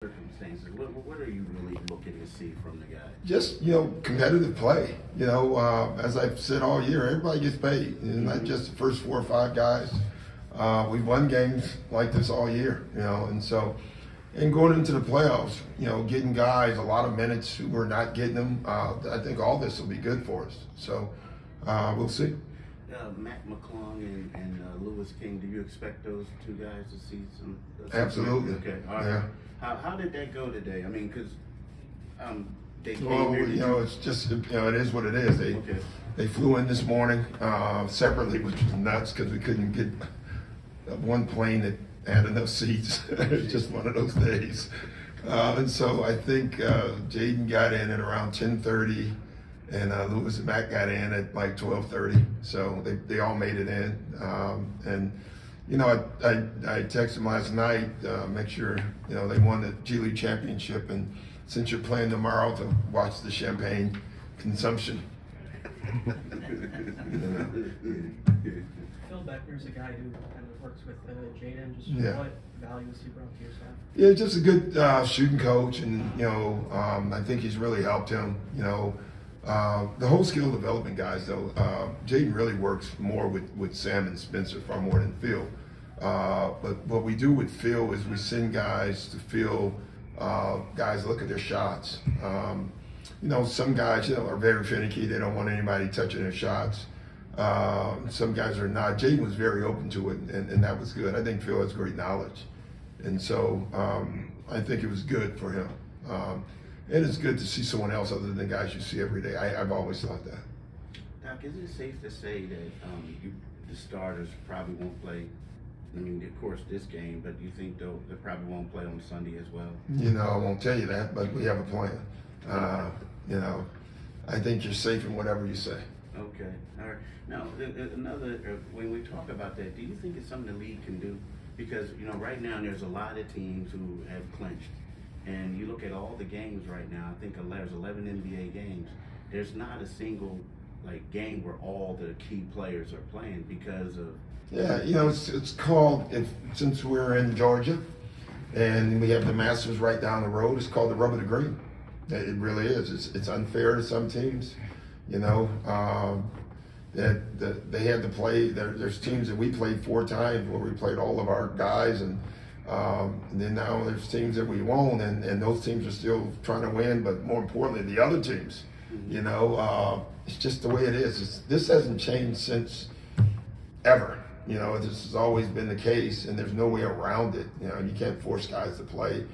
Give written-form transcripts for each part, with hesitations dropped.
circumstances, what are you really looking to see from the guys? Just, competitive play. As I've said all year, everybody gets paid. Not just the first 4 or 5 guys. We've won games like this all year, and going into the playoffs, getting guys a lot of minutes who are not getting them, I think all this will be good for us. So we'll see. Matt McClung and Lewis King, do you expect those 2 guys to see some? Absolutely. Okay. All right. Yeah. How did that go today? I mean, because they came here. It's just it is what it is. They flew in this morning separately, which was nuts because we couldn't get one plane that had enough seats. It was just one of those days. And so I think Jaden got in at around 10:30. And Lewis and Matt got in at like 12:30, so they all made it in. I texted them last night, make sure they won the G League championship, and since you're playing tomorrow, to watch the champagne consumption. Phil Beckner's a guy who kind of works with Jaden. Just what values he brought to your staff? Yeah, just a good shooting coach, and I think he's really helped him. The whole skill development guys, though, Jaden really works more with Sam and Spencer far more than Phil. But what we do with Phil is we send guys to Phil, guys look at their shots. Some guys, are very finicky. They don't want anybody touching their shots. Some guys are not. Jaden was very open to it, and that was good. I think Phil has great knowledge. And so I think it was good for him. And it's good to see someone else other than guys you see every day. I've always thought that. Doc, is it safe to say that the starters probably won't play? I mean, of course, this game, but you think they probably won't play on Sunday as well? I won't tell you that, but we have a plan. I think you're safe in whatever you say. Okay. All right. Now, when we talk about that, do you think it's something the league can do? Because, right now there's a lot of teams who have clinched. And you look at all the games right now, I think there's 11 NBA games. There's not a single game where all the key players are playing because of... Yeah, it's called, since we're in Georgia and we have the Masters right down the road, it's called the rub of the green. It really is. It's unfair to some teams, that they had to play. There's teams that we played 4 times where we played all of our guys, and then now there's teams that we won't, and those teams are still trying to win, but more importantly, the other teams, it's just the way it is. This hasn't changed since ever. This has always been the case, and there's no way around it. You can't force guys to play.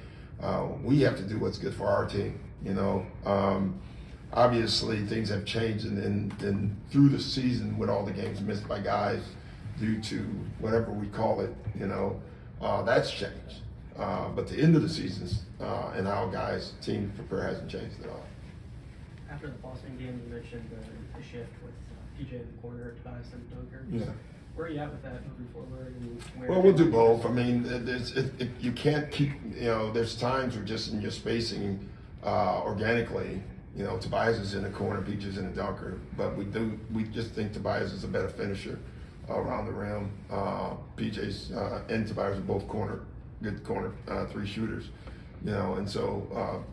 We have to do what's good for our team, Obviously, things have changed, and through the season with all the games missed by guys due to whatever we call it, that's changed. But the end of the seasons and how guys' team prepare hasn't changed at all. After the Boston game, you mentioned the shift with PJ in the corner, Tobias and Dunker. Yeah. Where are you at with that moving forward? Well, we'll do both. I mean, you can't keep, there's times where just in your spacing organically, Tobias is in the corner, PJ's in the dunker, but we just think Tobias is a better finisher around the rim. PJ's and Tobias are both good corner 3 shooters, and so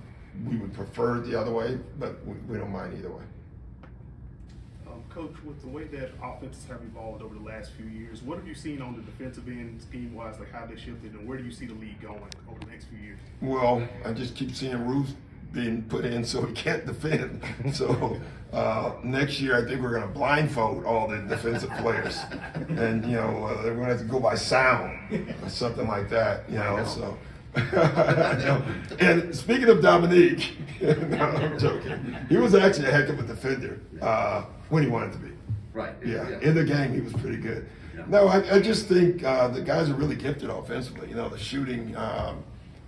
we would prefer it the other way, but we don't mind either way. Coach, with the way that offenses have evolved over the last few years, what have you seen on the defensive end, scheme-wise, how they shifted, and where do you see the league going over the next few years? Well, I just keep seeing rules being put in so he can't defend. So next year, I think we're going to blindfold all the defensive players, and they're going to have to go by sound or something like that. So. And speaking of Dominique, no, I'm joking. He was actually a heck of a defender when he wanted to be. Right. Yeah. In the game, he was pretty good. Yeah. No, I just think the guys are really gifted offensively. The shooting.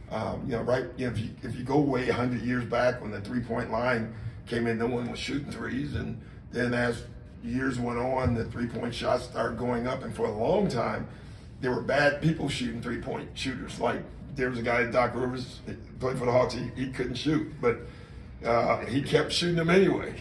Right. If you go way 100 years back when the 3-point line came in, no one was shooting threes, and then as years went on, the 3-point shots started going up, and for a long time, there were bad people shooting 3-point shooters. Like there was a guy, Doc Rivers, played for the Hawks. He couldn't shoot, but he kept shooting them anyway.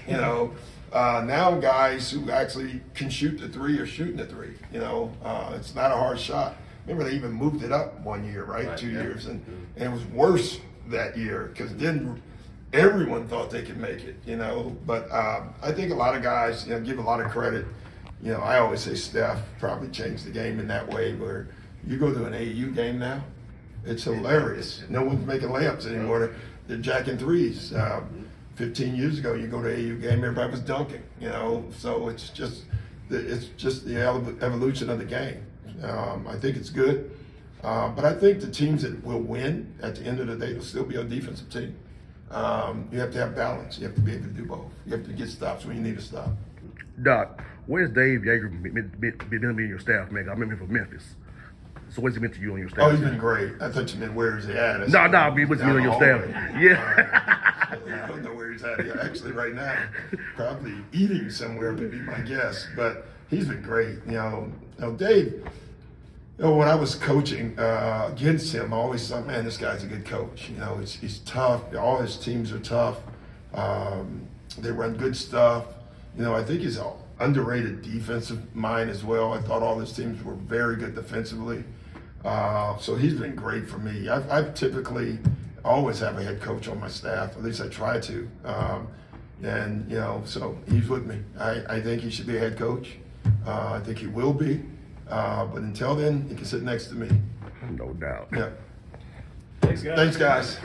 Now guys who actually can shoot the 3 are shooting the 3. It's not a hard shot. Remember, they even moved it up 1 year, right? 2 years, and it was worse that year because then everyone thought they could make it, you know. But I think a lot of guys, give a lot of credit. You know, I always say Steph probably changed the game in that way where you go to an AAU game now, it's hilarious. No one's making layups anymore. They're jacking threes. 15 years ago, you go to an AAU game, everybody was dunking, you know. So it's just the evolution of the game. I think it's good. But I think the teams that will win at the end of the day will still be a defensive team. You have to have balance. You have to be able to do both. You have to get stops when you need to stop. Doc, where's Dave Yeager been in your staff, man? I remember him from Memphis. So what's he meant to you on your staff? Oh, he's been great. I thought you meant where's he at? No, I mean, what's he meant on your staff? Yeah. I don't know where he's at actually right now. Probably eating somewhere would be my guess. But he's been great. You know, Dave, when I was coaching against him, I always thought, man, this guy's a good coach. You know, he's tough. All his teams are tough. They run good stuff. You know, I think he's an underrated defensive mind as well. I thought all his teams were very good defensively. So he's been great for me. I've typically always have a head coach on my staff. At least I try to. And, you know, so he's with me. I think he should be a head coach. I think he will be. But until then, he can sit next to me. No doubt. Yeah. Thanks, guys. Thanks, guys.